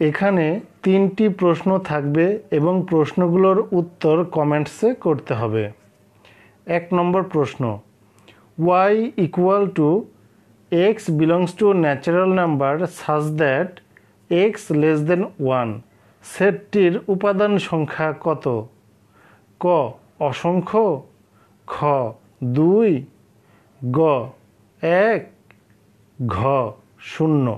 এখানে 3টি প্রশ্ন থাকবে এবং প্রশ্নগুলোর উত্তর কমেন্টসে করতে হবে। 1 নম্বর প্রশ্ন, y equal to x belongs to natural number such that x less than 1 সেটটির উপাদান সংখ্যা কত? ক অসংখ্য, খ 2, গ 1, ঘ 0।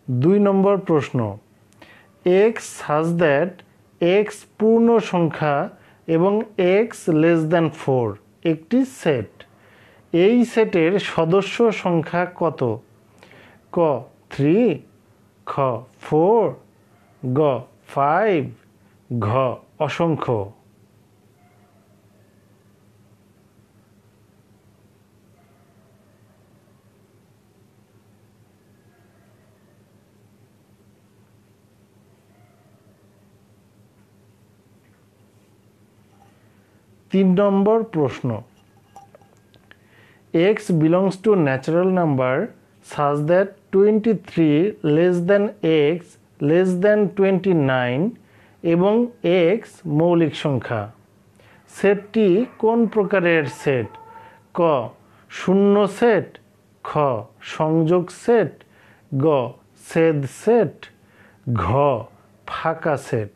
দুই নম্বর প্রশ্ন, x such that x পূর্ণ সংখ্যা এবং x less than 4 একটি সেট। এই সেটের সদস্য সংখ্যা কত? ক 3, খ 4, গ 5, ঘ অসংখ্য। তিন নম্বর প্রশ্ন, x belongs to natural number such that 23 less than x less than 29 এবং x মৌলিক সংখ্যা। সেটটি কোন প্রকারের সেট? ক শূন্য সেট, খ সংযোগ সেট, গ ছেদ সেট, ঘ ফাঁকা সেট।